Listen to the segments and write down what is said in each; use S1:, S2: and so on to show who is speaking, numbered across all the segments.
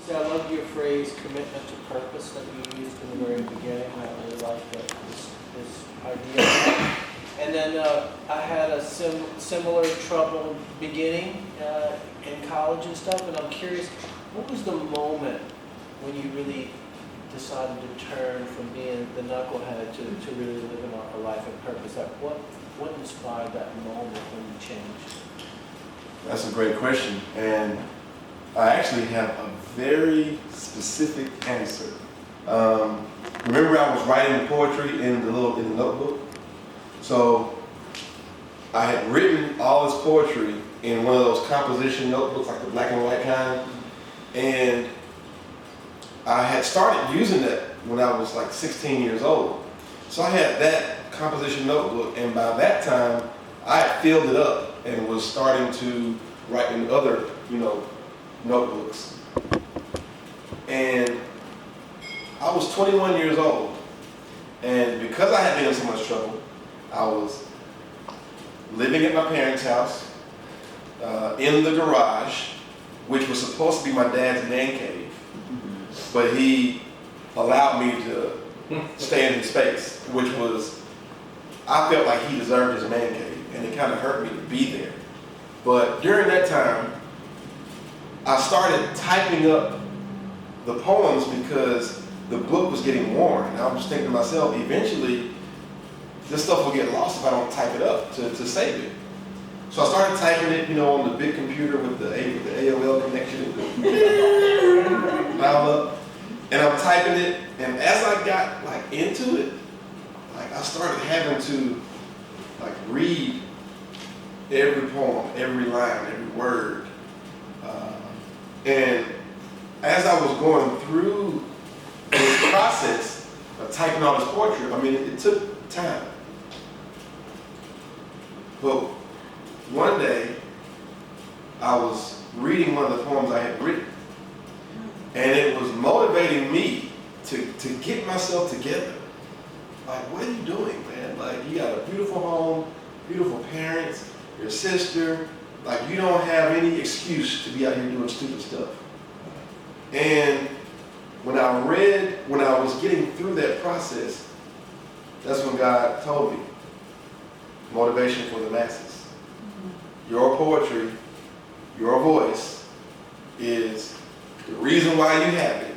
S1: See, I love your phrase commitment to purpose that you used in the very beginning. I really like this idea. And then I had a similar trouble beginning in college and stuff, and I'm curious, what was the moment when you really decided to turn from being the knucklehead to really living a life of purpose? Like what inspired that moment when you changed?
S2: That's a great question, and I actually have a very specific answer. Remember, I was writing poetry in the notebook. So I had written all this poetry in one of those composition notebooks, like the black and white kind, and I had started using that when I was like 16 years old. So I had that composition notebook, and by that time, I had filled it up and was starting to write in other, notebooks. And I was 21 years old, and because I had been in so much trouble, I was living at my parents' house, in the garage, which was supposed to be my dad's man cave, but he allowed me to stay in his space, which was, I felt like he deserved his man cave, and it kind of hurt me to be there. But during that time, I started typing up the poems because the book was getting worn. And I was thinking to myself, eventually, this stuff will get lost if I don't type it up to save it. So I started typing it, on the big computer with the AOL connection, dial up, and I'm typing it. And as I got into it, I started having to read every poem, every line, every word. And as I was going through this process of typing all this poetry, it took time. But one day, I was reading one of the poems I had written, and it was motivating me to get myself together. What are you doing, man? You got a beautiful home, beautiful parents, your sister. You don't have any excuse to be out here doing stupid stuff. And when I was getting through that process, that's when God told me, motivation for the masses. Your poetry, your voice is the reason why you have it,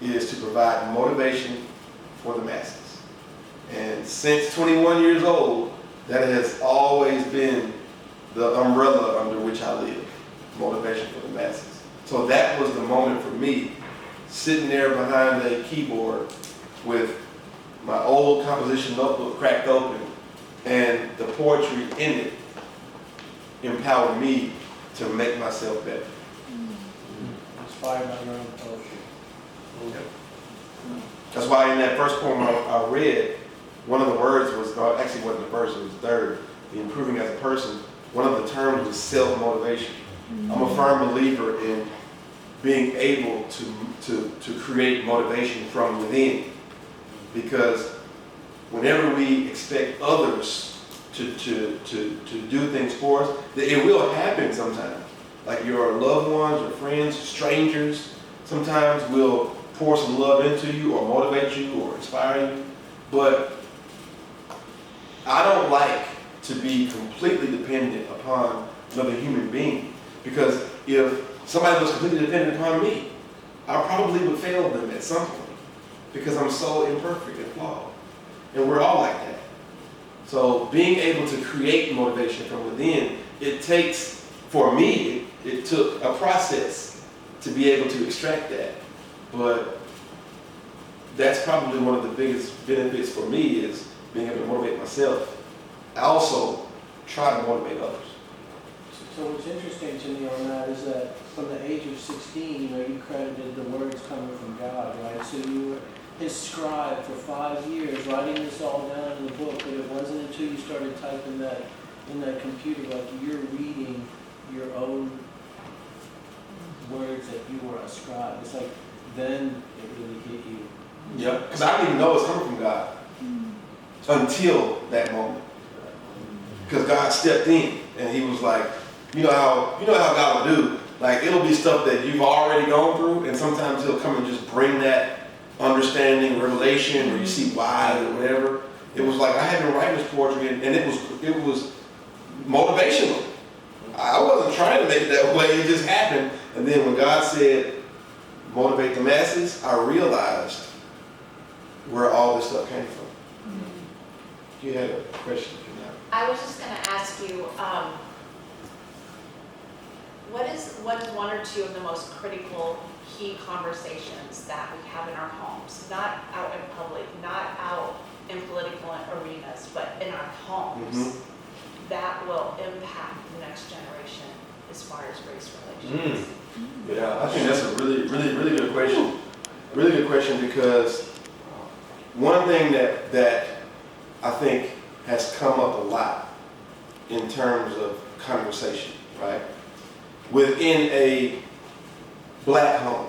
S2: is to provide motivation for the masses. And since 21 years old, that has always been the umbrella under which I live, motivation for the masses. So that was the moment for me, sitting there behind a keyboard with my old composition notebook cracked open, and the poetry in it empowered me to make myself better.
S1: Inspired by your own poetry.
S2: Okay. That's why in that first poem I read, one of the words was, actually wasn't the first, it was the third, the improving as a person. One of the terms was self-motivation. I'm a firm believer in being able to create motivation from within, because whenever we expect others to do things for us, it will happen sometimes. Your loved ones, your friends, strangers, sometimes will pour some love into you or motivate you or inspire you. But I don't like to be completely dependent upon another human being, because if somebody was completely dependent upon me, I probably would fail them at some point, because I'm so imperfect and flawed. And we're all like that. So being able to create motivation from within, it takes, for me, it took a process to be able to extract that. But that's probably one of the biggest benefits for me, is being able to motivate myself. I also try to motivate others.
S1: So what's interesting to me on that is that from the age of 16, you credited the words coming from God, right? So you were his scribe for 5 years, writing this all down in the book, but it wasn't until you started typing that in that computer, you're reading your own words that you were a scribe. It's then it really hit you.
S2: Yeah, because I didn't even know it was coming from God until that moment. Because God stepped in and he was like, you know how God will do Like, it'll be stuff that you've already gone through, and sometimes he'll come and just bring that understanding, revelation, or you see why or whatever. It was like I had been writing this poetry, and it was motivational. I wasn't trying to make it that way, it just happened. And then when God said, motivate the masses, I realized where all this stuff came from. You had a question?
S3: I was just going to ask you, what is one or two of the most critical key conversations that we have in our homes, not out in public, not out in political arenas, but in our homes, that will impact the next generation as far as race relations?
S2: Yeah, I think that's a really good question. Really good question, because one thing that I think has come up a lot in terms of conversation, right? Within a black home,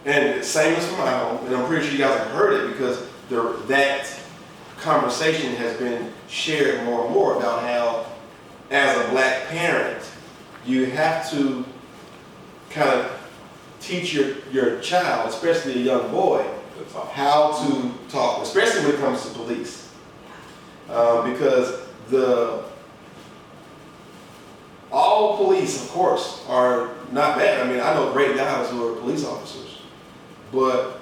S2: and same as for my home, and I'm pretty sure you guys have heard it because that conversation has been shared more and more about how, as a black parent, you have to kind of teach your child, especially a young boy, how to talk, especially when it comes to police. Because all police, of course, are not bad. I mean, I know great guys who are police officers, but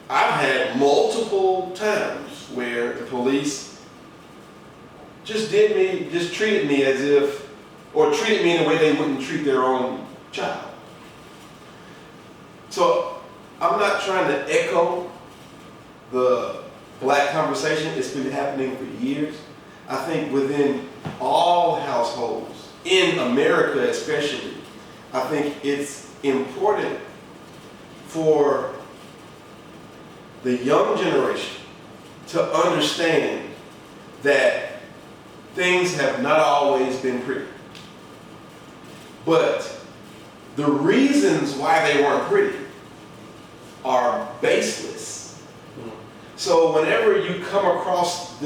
S2: I've had multiple times where the police just treated me as if, or treated me in a way they wouldn't treat their own child. So I'm not trying to echo the black conversation. It's been happening for years. I think within all households, in America especially, I think it's important for the young generation to understand that things have not always been pretty. But the reasons why they weren't pretty are baseless. So whenever you come across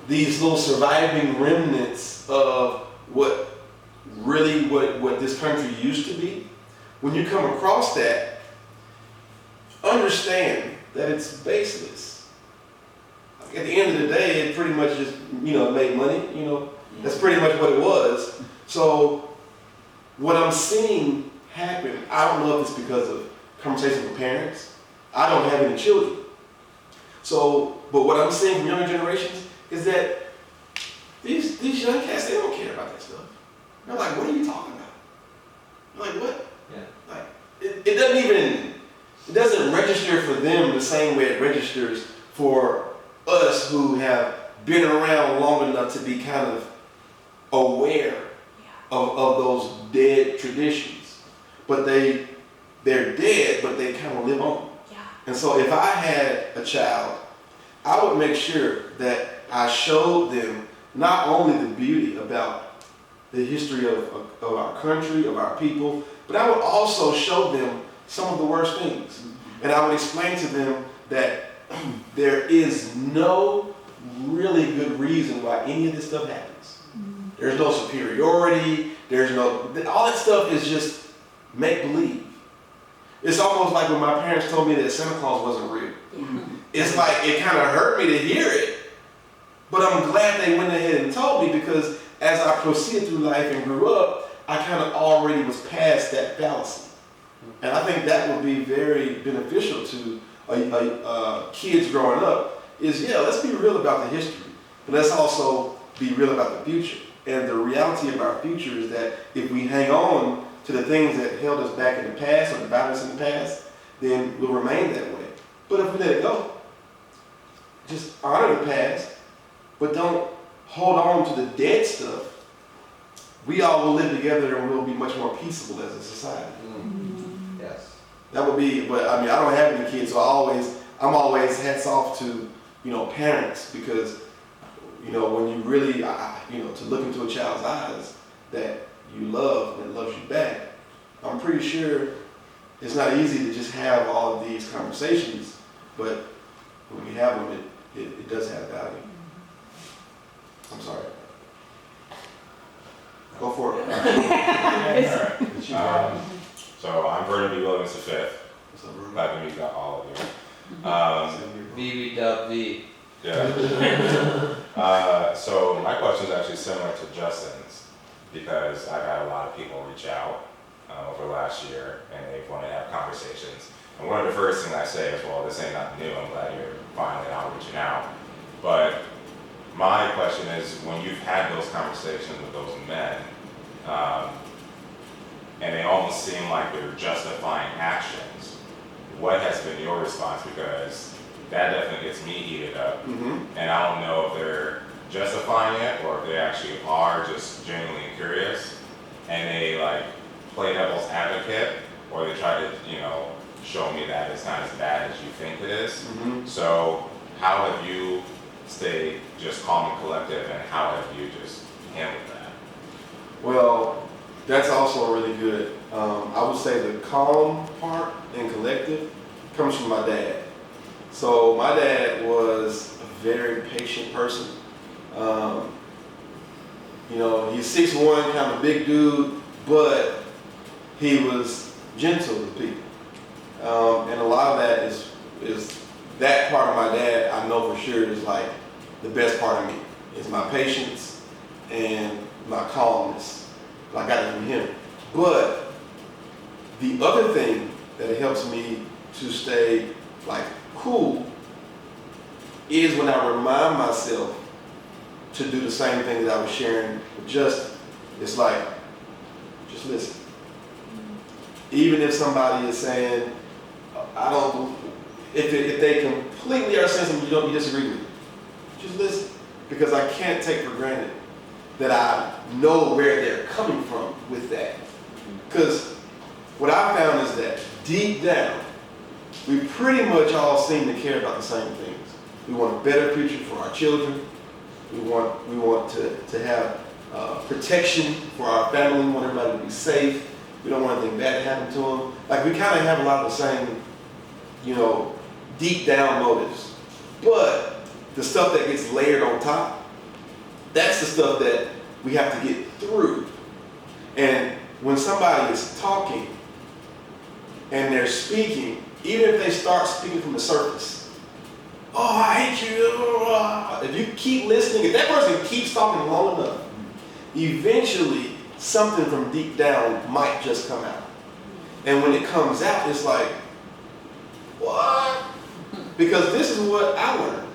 S2: these little surviving remnants of what this country used to be, when you come across that, understand that it's baseless. At the end of the day, it pretty much just, made money, that's pretty much what it was. So what I'm seeing happen, I don't know if it's because of conversations with parents. I don't have any children. But what I'm seeing from younger generations is that these young cats, they don't care about that stuff. They're like, what are you talking about? You're like, what? Yeah. Like, it doesn't register for them the same way it registers for us who have been around long enough to be kind of aware of those dead traditions. But they're dead, but they kind of live on. Yeah. And so if I had a child, I would make sure that I showed them not only the beauty about the history of our country, of our people, but I would also show them some of the worst things. And I would explain to them that there is no really good reason why any of this stuff happens. There's no superiority, all that stuff is just make-believe. It's almost like when my parents told me that Santa Claus wasn't real. It's like, it kind of hurt me to hear it, but I'm glad they went ahead and told me, because as I proceeded through life and grew up, I kind of already was past that fallacy. And I think that would be very beneficial to kids growing up, is, let's be real about the history, but let's also be real about the future. And the reality of our future is that if we hang on to the things that held us back in the past, or the violence in the past, then we'll remain that way. But if we let it go, just honor the past, but don't hold on to the dead stuff, we all will live together and we'll be much more peaceable as a society. Yes. That would be, but I mean, I don't have any kids, so I'm always hats off to, parents, because, when you really, to look into a child's eyes that you love and it loves you back, I'm pretty sure it's not easy to just have all of these conversations, but when we have them, it does have value. I'm sorry. Go for it.
S4: So I'm Vernon B. Williams V.
S2: What's up, bro?
S4: Glad to meet all of you.
S1: VVW.
S4: Yeah. So my question is actually similar to Justin's because I've had a lot of people reach out over the last year and they want to have conversations. And one of the first things I say is, well, this ain't nothing new. I'm glad you're finally out reaching out. But my question is, when you've had those conversations with those men, and they almost seem like they're justifying actions, what has been your response? Because that definitely gets me heated up. And I don't know if they're justifying it or if they actually are just genuinely curious and they like play devil's advocate, or they try to, show me that it's not as bad as you think it is. So how have you stayed just calm and collective, and how have you just handled that?
S2: Well, that's also really good. I would say the calm part and collective comes from my dad. So my dad was a very patient person. He's 6'1", kind of a big dude, but he was gentle with people. And a lot of that is that part of my dad, I know for sure, is like the best part of me. It's my patience and my calmness. I got it from him. But the other thing that helps me to stay like cool is when I remind myself to do the same thing that I was sharing with Justin. It's like, just listen. Even if somebody is saying, if they completely are saying something you disagree with, just listen. Because I can't take for granted that I know where they're coming from with that. Because what I found is that deep down, we pretty much all seem to care about the same things. We want a better future for our children. We want to have protection for our family. We want everybody to be safe. We don't want anything bad to happen to them. Like, we kind of have a lot of the same, deep down motives. But the stuff that gets layered on top, that's the stuff that we have to get through. And when somebody is talking and they're speaking, even if they start speaking from the surface, oh, I hate you, if you keep listening, if that person keeps talking long enough, eventually something from deep down might just come out. And when it comes out, it's like, what? Because this is what I learned.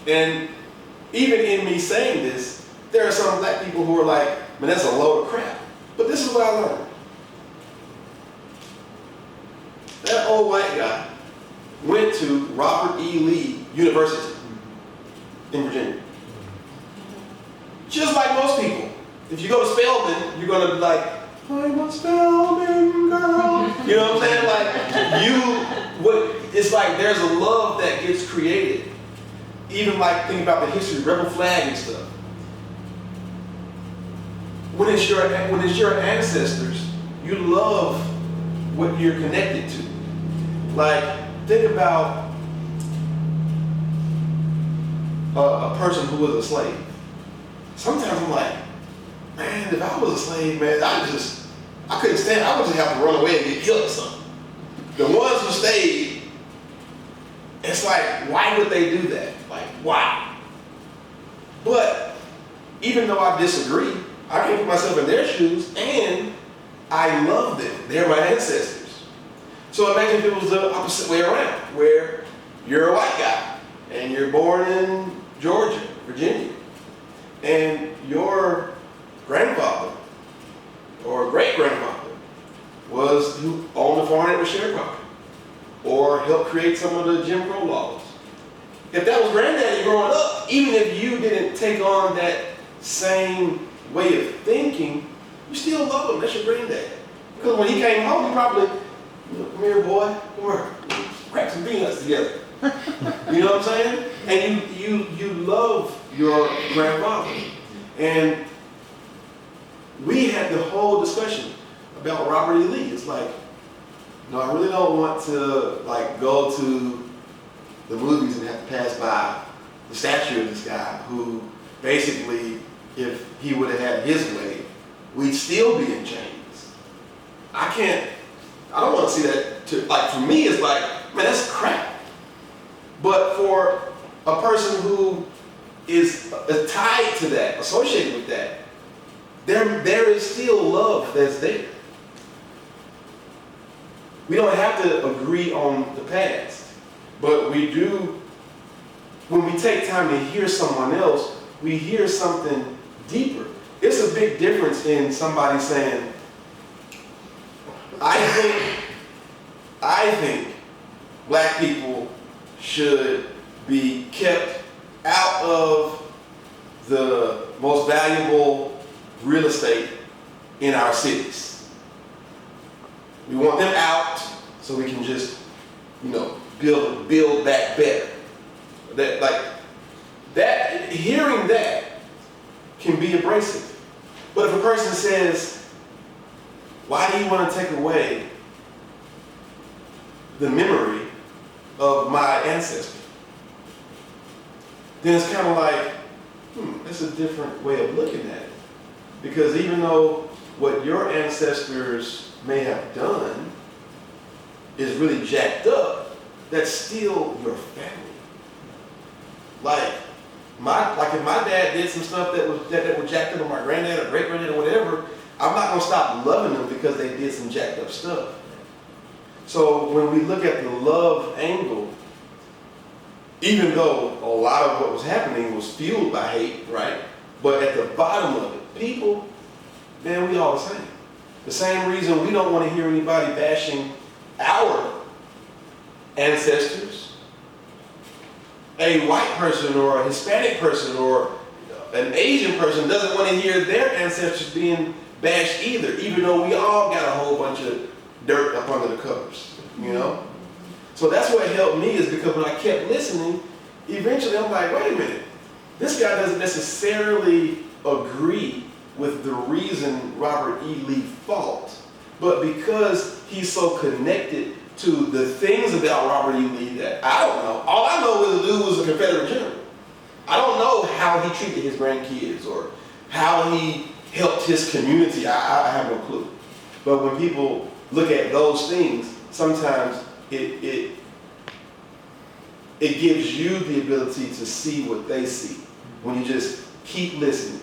S2: And even in me saying this, there are some black people who are like, man, that's a load of crap. But this is what I learned. That old white guy went to Robert E. Lee University in Virginia. Just like most people. If you go to Spelman, you're going to be like, I'm a Spelman girl. You know what I'm saying? It's like there's a love that gets created. Even like think about the history of Rebel Flag and stuff. When it's your ancestors, you love what you're connected to. Like, think about a person who was a slave. Sometimes I'm like, man, if I was a slave, man, I couldn't stand it. I would just have to run away and get killed or something. The ones who stayed, it's like, why would they do that? Like, why? But even though I disagree, I can put myself in their shoes, and I love them. They're my ancestors. So imagine if it was the opposite way around, where you're a white guy, and you're born in Georgia, Virginia, and your grandfather or great-grandfather was who owned the farm that was sharecropping, or helped create some of the Jim Crow laws. If that was granddaddy growing up, even if you didn't take on that same way of thinking, you still love him. That's your granddad. Because when he came home, he probably, come here, boy, come here, crack some peanuts together. You know what I'm saying? And you love your grandfather. And we had the whole discussion about Robert E. Lee. It's like, no, I really don't want to go to the movies and have to pass by the statue of this guy who basically if he would have had his way, we'd still be in chains. I don't want to see that. Like, for me, it's like, man, that's crap. But for a person who is tied to that, associated with that, there is still love that's there. We don't have to agree on the past, but we do, when we take time to hear someone else, we hear something deeper. It's a big difference in somebody saying, I think black people should be kept out of the most valuable real estate in our cities. We want them out so we can just, build back better. Hearing that can be abrasive. But if a person says, why do you want to take away the memory of my ancestor? Then it's kind of like, that's a different way of looking at it. Because even though what your ancestors may have done is really jacked up, that's still your family. Like if my dad did some stuff that was jacked up, or my granddad or great granddad or whatever, I'm not gonna stop loving them because they did some jacked up stuff. So when we look at the love angle, even though a lot of what was happening was fueled by hate, right? But at the bottom of it, people, man, we all the same. The same reason we don't want to hear anybody bashing our ancestors. A white person or a Hispanic person or an Asian person doesn't want to hear their ancestors being bashed either, even though we all got a whole bunch of dirt up under the covers, So that's what helped me, is because when I kept listening, eventually I'm like, wait a minute, this guy doesn't necessarily agree with the reason Robert E. Lee fought, but because he's so connected to the things about Robert E. Lee that I don't know. All I know is the dude was a Confederate general. I don't know how he treated his grandkids or how he helped his community. I have no clue. But when people look at those things, sometimes it gives you the ability to see what they see. When you just keep listening,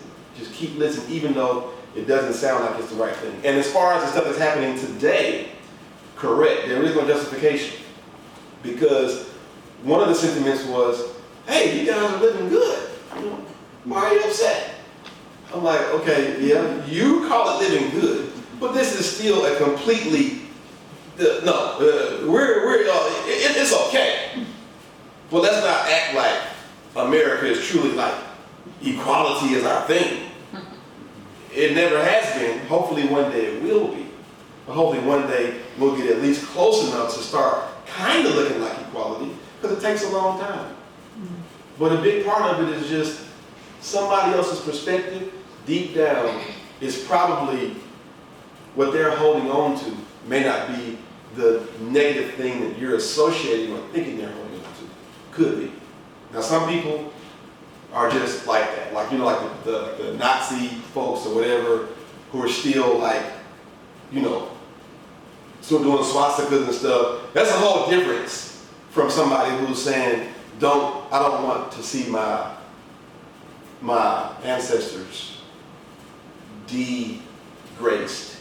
S2: even though it doesn't sound like it's the right thing. And as far as the stuff that's happening today, correct, there is no justification. Because one of the sentiments was, hey, you guys are living good. Why are you upset? I'm like, okay, yeah, you call it living good, but this is still a completely, it's okay. But let's not act like America is truly like equality is our thing. It never has been. Hopefully one day it will be. But hopefully one day we'll get at least close enough to start kind of looking like equality, because it takes a long time. But a big part of it is just somebody else's perspective deep down is probably what they're holding on to may not be the negative thing that you're associating or thinking they're holding on to. Could be. Now some people are just like that, like the Nazi folks or whatever, who are still like, still doing swastikas and stuff. That's a whole difference from somebody who's saying, I don't want to see my ancestors degraced.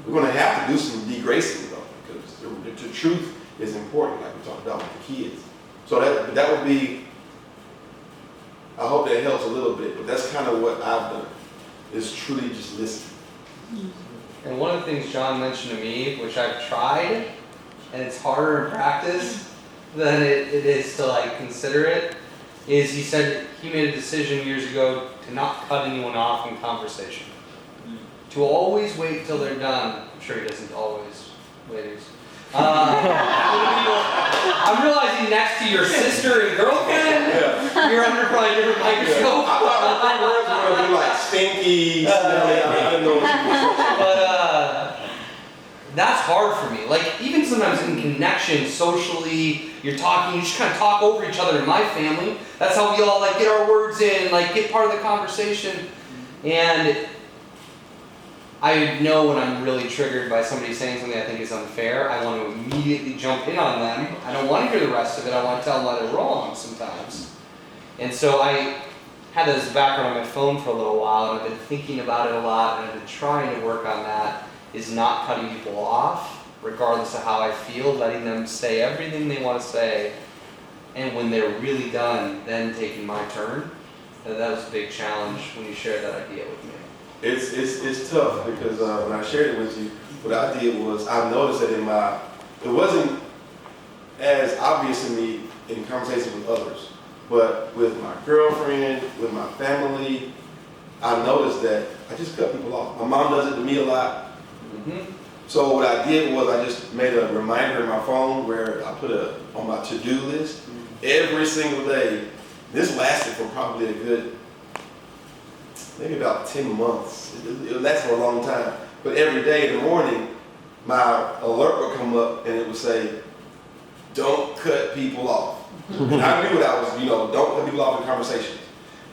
S2: We're going to have to do some degracing though, because the truth is important, like we talked about with the kids. So that would be, I hope that helps a little bit, but that's kind of what I've done, is truly just listen.
S5: And one of the things John mentioned to me, which I've tried, and it's harder in practice than it is to consider it, is he said he made a decision years ago to not cut anyone off in conversation. To always wait till they're done. I'm sure he doesn't always, ladies. I'm realizing next to your sister and girlfriend, you're under probably a different microscope.
S2: I thought my words were going to be like stinky, smelly, I didn't know what you were saying.
S5: But that's hard for me. Like, even sometimes in connection, socially, you're talking, you just kind of talk over each other in my family. That's how we all get our words in, get part of the conversation. And I know when I'm really triggered by somebody saying something I think is unfair, I want to immediately jump in on them. I don't want to hear the rest of it. I want to tell them why they're wrong sometimes. And so I had this background on my phone for a little while, and I've been thinking about it a lot, and I've been trying to work on that, is not cutting people off, regardless of how I feel, letting them say everything they want to say, and when they're really done, then taking my turn. And that was a big challenge when you shared that idea with me.
S2: It's tough because when I shared it with you, what I did was I noticed that it wasn't as obvious to me in conversation with others, but with my girlfriend, with my family, I noticed that I just cut people off. My mom does it to me a lot.
S5: Mm-hmm.
S2: So what I did was I just made a reminder in my phone where I put on my to-do list every single day. This lasted for probably a good, maybe about 10 months. It lasted for a long time. But every day in the morning, my alert would come up and it would say, don't cut people off. And I knew what I was, don't cut people off in conversations.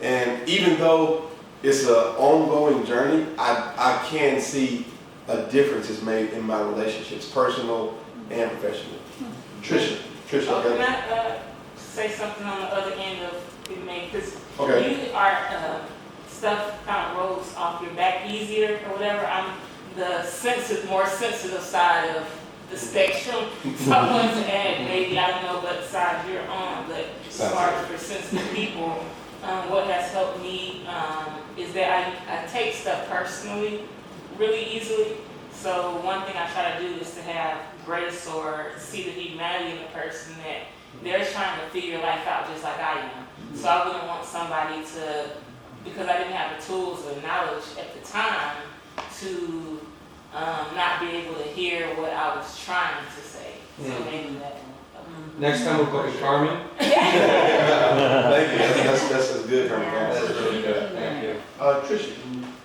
S2: And even though it's an ongoing journey, I can see a difference is made in my relationships, personal and professional. Trisha,
S6: Oh,
S2: okay?
S6: can I say something on the other end of it, man? Because
S2: Okay.
S6: you are stuff kind of rolls off your back easier or whatever. I'm the more sensitive side of the spectrum. So I wanted to add, maybe I don't know what side you're on, but as far as for sensitive people, what has helped me is that I take stuff personally really easily. So one thing I try to do is to have grace or see the humanity in the person that they're trying to figure life out just like I am. So I wouldn't want somebody to, because I didn't have the tools or knowledge at the time to not be able to hear what I was trying to say. So maybe that one.
S5: Next time we're putting Carmen.
S2: Thank you. That's good, Carmen.
S5: That's really good. Thank you.
S2: Trisha,